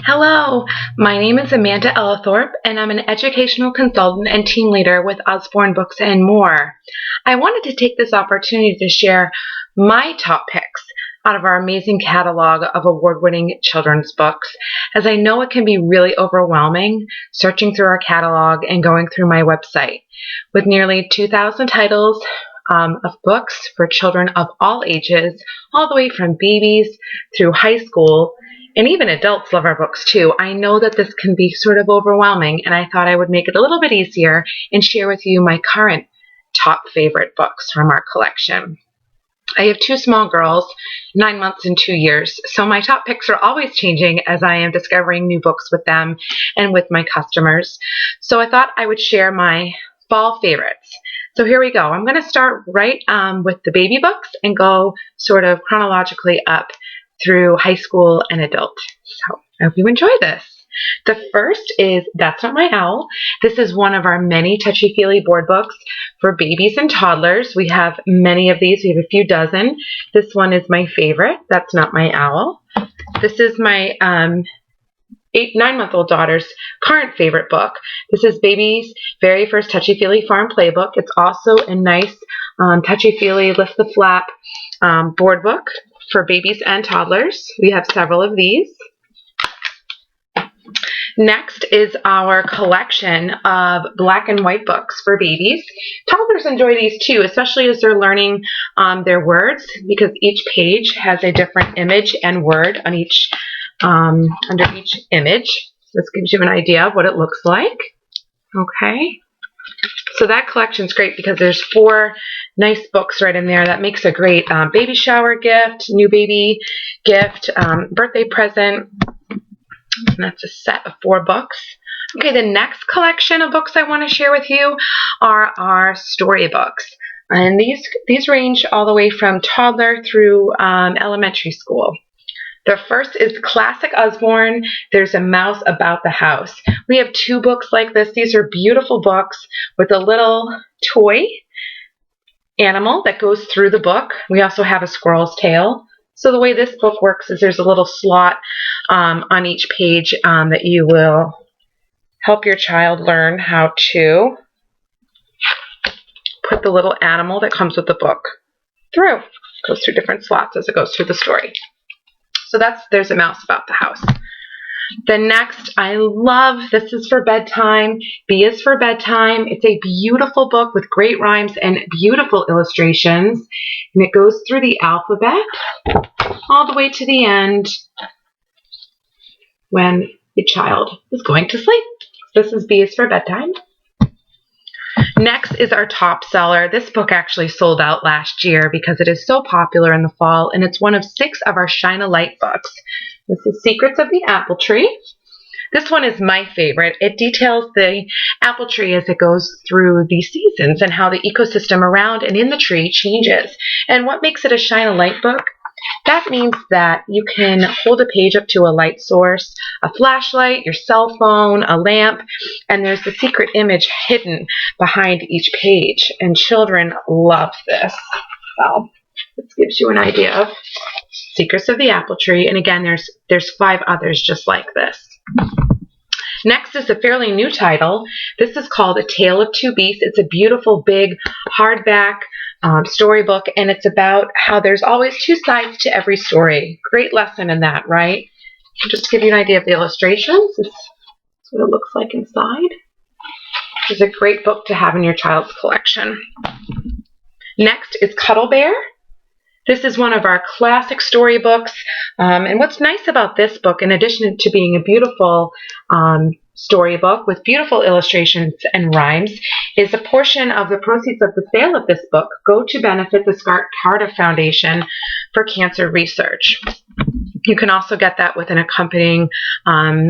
Hello, my name is Amanda Ellithorpe, and I'm an educational consultant and team leader with Usborne Books and More. I wanted to take this opportunity to share my top picks out of our amazing catalog of award-winning children's books, as I know it can be really overwhelming searching through our catalog and going through my website. With nearly 2,000 titles of books for children of all ages, all the way from babies through high school, and even adults love our books too. I know that this can be sort of overwhelming, and I thought I would make it a little bit easier and share with you my current top favorite books from our collection. I have two small girls, 9 months and 2 years, so my top picks are always changing as I am discovering new books with them and with my customers. So I thought I would share my fall favorites. So here we go. I'm going to start right with the baby books and go sort of chronologically up through high school and adult. So I hope you enjoy this. The first is That's Not My Owl. This is one of our many touchy-feely board books for babies and toddlers. We have many of these. We have a few dozen. This one is my favorite, That's Not My Owl. This is my 9-month-old daughter's current favorite book. This is Baby's very first touchy-feely farm playbook. It's also a nice touchy-feely lift the flap board book for babies and toddlers. We have several of these. Next is our collection of black and white books for babies. Toddlers enjoy these too, especially as they're learning their words, because each page has a different image and word on each under each image. This gives you an idea of what it looks like. Okay. So that collection's great because there's 4 nice books right in there. That makes a great baby shower gift, new baby gift, birthday present. And that's a set of 4 books. Okay, the next collection of books I want to share with you are our storybooks. And these range all the way from toddler through elementary school. The first is Classic Usborne, There's a Mouse About the House. We have 2 books like this. These are beautiful books with a little toy animal that goes through the book. We also have a squirrel's tail. So the way this book works is there's a little slot on each page that you will help your child learn how to put the little animal that comes with the book through. It goes through different slots as it goes through the story. So There's a Mouse About the House. The next, I love, this is for bedtime. B is for Bedtime. It's a beautiful book with great rhymes and beautiful illustrations. And it goes through the alphabet all the way to the end when the child is going to sleep. This is B is for Bedtime. Next is our top seller. This book actually sold out last year because it is so popular in the fall, and it's one of 6 of our Shine a Light books. This is Secrets of the Apple Tree. This one is my favorite. It details the apple tree as it goes through the seasons and how the ecosystem around and in the tree changes. And what makes it a Shine a Light book? That means that you can hold a page up to a light source, a flashlight, your cell phone, a lamp, and there's the secret image hidden behind each page. And children love this. So this gives you an idea of Secrets of the Apple Tree. And again, there's 5 others just like this. Next is a fairly new title. This is called A Tale of Two Beasts. It's a beautiful, big, hardback storybook, and it's about how there's always 2 sides to every story. Great lesson in that, right? Just to give you an idea of the illustrations, this is what it looks like inside. It's a great book to have in your child's collection. Next is Cuddle Bear. This is one of our classic storybooks, and what's nice about this book, in addition to being a beautiful storybook with beautiful illustrations and rhymes, is a portion of the proceeds of the sale of this book go to benefit the Scott Carter Foundation for cancer research. You can also get that with an accompanying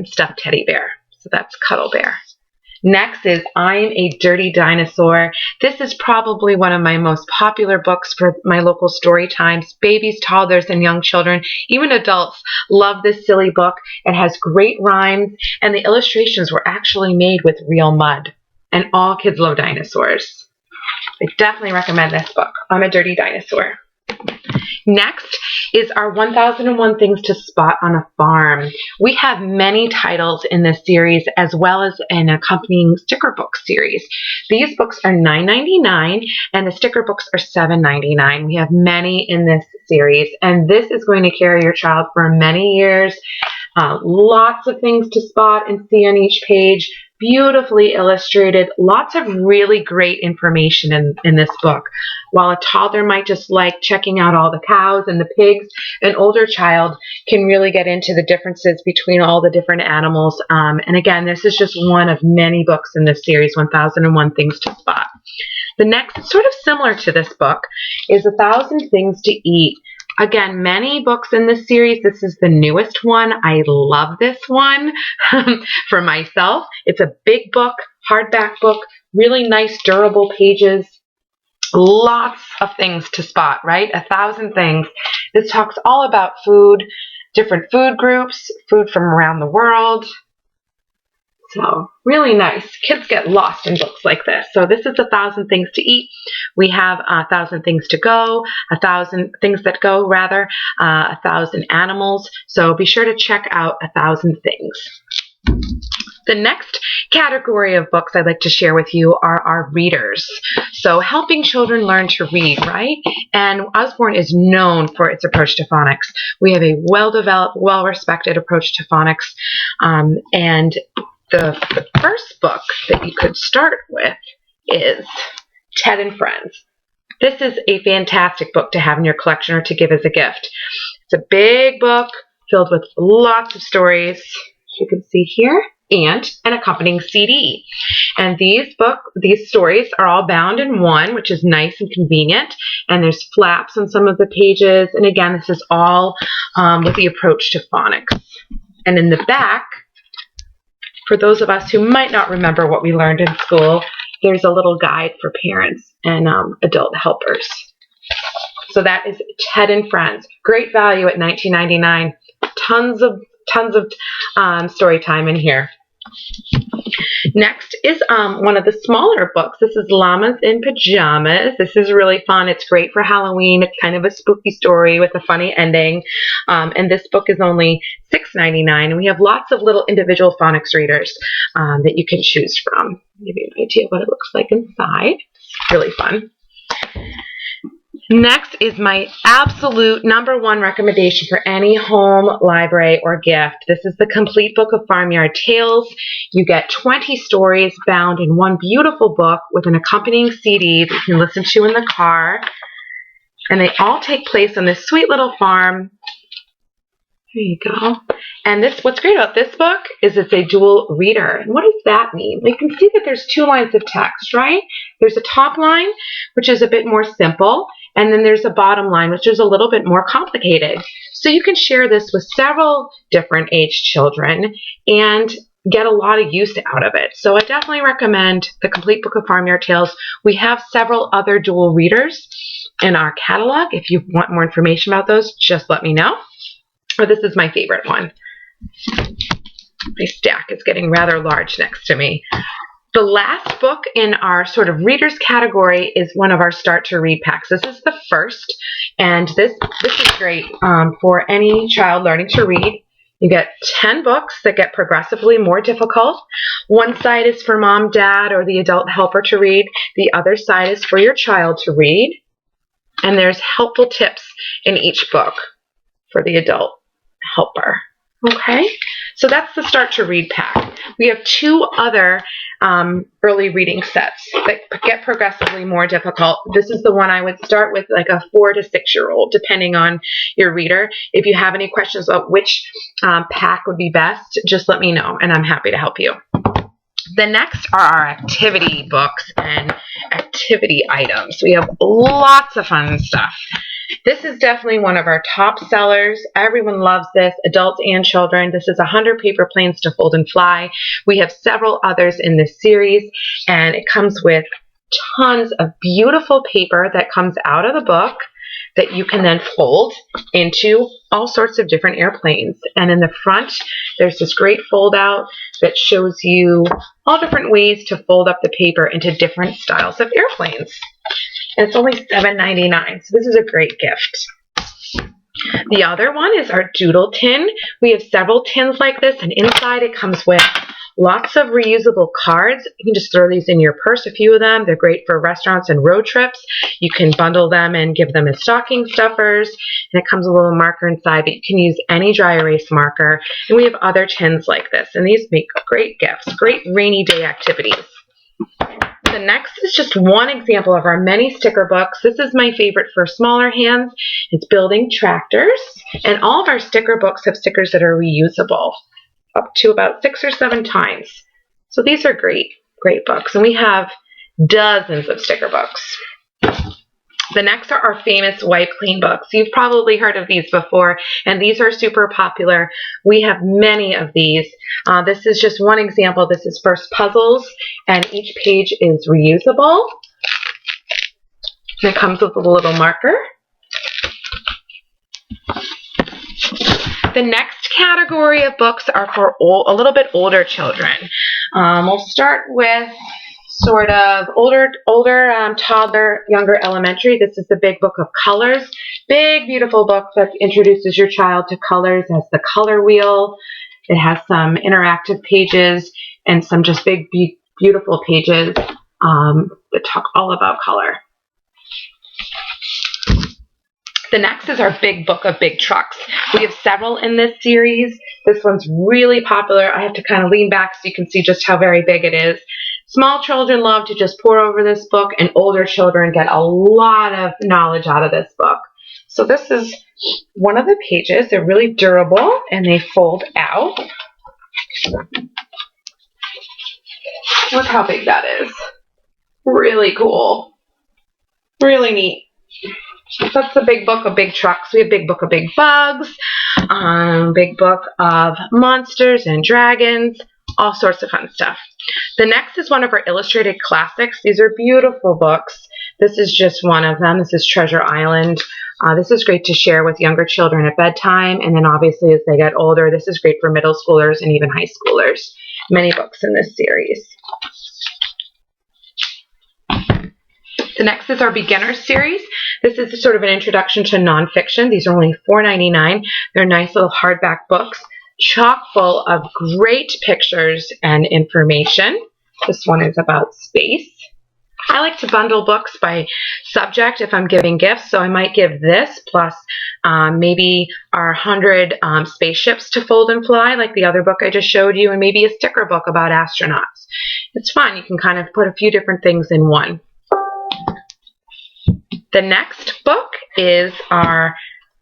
stuffed teddy bear. So that's Cuddle Bear. Next is I'm a Dirty Dinosaur. This is probably one of my most popular books for my local story times. Babies, toddlers, and young children, even adults, love this silly book. It has great rhymes, and the illustrations were actually made with real mud. And all kids love dinosaurs. I definitely recommend this book, I'm a Dirty Dinosaur. Next is our 1001 Things to Spot on a Farm. We have many titles in this series as well as an accompanying sticker book series. These books are $9.99 and the sticker books are $7.99. We have many in this series, and this is going to carry your child for many years. Lots of things to spot and see on each page. Beautifully illustrated, lots of really great information in this book. While a toddler might just like checking out all the cows and the pigs, an older child can really get into the differences between all the different animals. And again, this is just one of many books in this series, 1001 Things to Spot. The next, sort of similar to this book, is 1,000 Things to Eat. Again, many books in this series. This is the newest one. I love this one for myself. It's a big book, hardback book, really nice, durable pages. Lots of things to spot, right? 1,000 things. This talks all about food, different food groups, food from around the world. So really nice. Kids get lost in books like this. So this is 1,000 Things to Eat. We have 1,000 Things to Go, 1,000 Things That Go, rather, 1,000 Animals. So be sure to check out 1,000 Things. The next category of books I'd like to share with you are our readers. So helping children learn to read, right? And Usborne is known for its approach to phonics. We have a well-developed, well-respected approach to phonics. And the first book that you could start with is Ted and Friends. This is a fantastic book to have in your collection or to give as a gift. It's a big book filled with lots of stories, as you can see here, and an accompanying CD. And these stories are all bound in one, which is nice and convenient. And there's flaps on some of the pages. And again, this is all with the approach to phonics. And in the back, for those of us who might not remember what we learned in school, there's a little guide for parents and adult helpers. So that is Ted and Friends. Great value at $19.99. Tons of story time in here. Next is one of the smaller books. This is Llamas in Pajamas. This is really fun. It's great for Halloween. It's kind of a spooky story with a funny ending. And this book is only $6.99. And we have lots of little individual phonics readers that you can choose from. I'll give you an idea of what it looks like inside. It's really fun. Next is my absolute #1 recommendation for any home, library, or gift. This is the complete book of Farmyard Tales. You get 20 stories bound in one beautiful book with an accompanying CD that you can listen to in the car. And they all take place on this sweet little farm. There you go. And what's great about this book is it's a dual reader. And what does that mean? You can see that there's 2 lines of text, right? There's a top line, which is a bit more simple, and then there's a bottom line, which is a little bit more complicated. So you can share this with several different age children and get a lot of use out of it. So I definitely recommend the complete book of Farmyard Tales. We have several other dual readers in our catalog. If you want more information about those, just let me know. Or this is my favorite one. My stack is getting rather large next to me. The last book in our sort of readers category is one of our Start to Read packs. This is the first, and this is great for any child learning to read. You get 10 books that get progressively more difficult. One side is for mom, dad, or the adult helper to read. The other side is for your child to read. And there's helpful tips in each book for the adult helper. Okay, so that's the Start to Read pack. We have 2 other early reading sets that get progressively more difficult. This is the one I would start with, like a 4 to 6-year-old, depending on your reader. If you have any questions about which pack would be best, just let me know, and I'm happy to help you. The next are our activity books and activity items. We have lots of fun stuff. This is definitely one of our top sellers. Everyone loves this, adults and children. This is 100 paper planes to fold and fly. We have several others in this series, and it comes with tons of beautiful paper that comes out of the book that you can then fold into all sorts of different airplanes. And in the front, there's this great fold out that shows you all different ways to fold up the paper into different styles of airplanes. And it's only $7.99, so this is a great gift. The other one is our doodle tin. We have several tins like this, and inside it comes with lots of reusable cards. You can just throw these in your purse, a few of them. They're great for restaurants and road trips. You can bundle them and give them as stocking stuffers. And it comes with a little marker inside, but you can use any dry erase marker. And we have other tins like this, and these make great gifts, great rainy day activities. The next is just one example of our many sticker books. This is my favorite for smaller hands. It's Building Tractors. And all of our sticker books have stickers that are reusable up to about 6 or 7 times. So these are great books. And we have dozens of sticker books. The next are our famous Wipe Clean books. You've probably heard of these before, and these are super popular. We have many of these. This is just one example. This is First Puzzles, and each page is reusable. And it comes with a little marker. The next category of books are for a little bit older children. We'll start with sort of older toddler, younger elementary. This is the Big Book of Colors. Big, beautiful book that introduces your child to colors. It has the color wheel. It has some interactive pages and some just big, beautiful pages that talk all about color. The next is our Big Book of Big Trucks. We have several in this series. This one's really popular. I have to kind of lean back so you can see just how very big it is. Small children love to just pore over this book, and older children get a lot of knowledge out of this book. So this is one of the pages. They're really durable, and they fold out. Look how big that is. Really cool. Really neat. That's the Big Book of Big Trucks. We have Big Book of Big Bugs, Big Book of Monsters and Dragons, all sorts of fun stuff. The next is one of our illustrated classics. These are beautiful books. This is just one of them. This is Treasure Island. This is great to share with younger children at bedtime, and then obviously as they get older, this is great for middle schoolers and even high schoolers. Many books in this series. The next is our beginner series. This is sort of an introduction to nonfiction. These are only $4.99. They're nice little hardback books, chock full of great pictures and information. This one is about space. I like to bundle books by subject if I'm giving gifts, so I might give this plus maybe our 100 spaceships to fold and fly, like the other book I just showed you, and maybe a sticker book about astronauts. It's fun. You can kind of put a few different things in one. The next book is our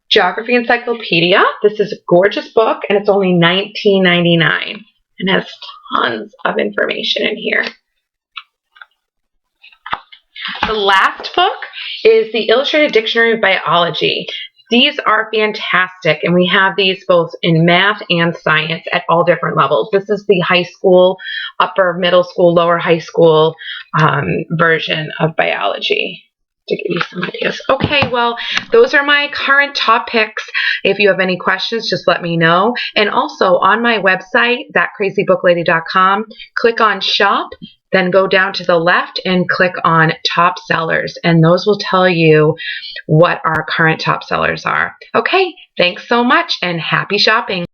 Geography Encyclopedia. This is a gorgeous book, and it's only $19.99 and has tons of information in here. The last book is the Illustrated Dictionary of Biology. These are fantastic, and we have these both in math and science at all different levels. This is the high school, upper middle school, lower high school version of biology, to give you some ideas. Okay, well, those are my current top picks. If you have any questions, just let me know. And also on my website, thatcrazybooklady.com, click on Shop, then go down to the left and click on Top Sellers, and those will tell you what our current top sellers are. Okay, thanks so much and happy shopping.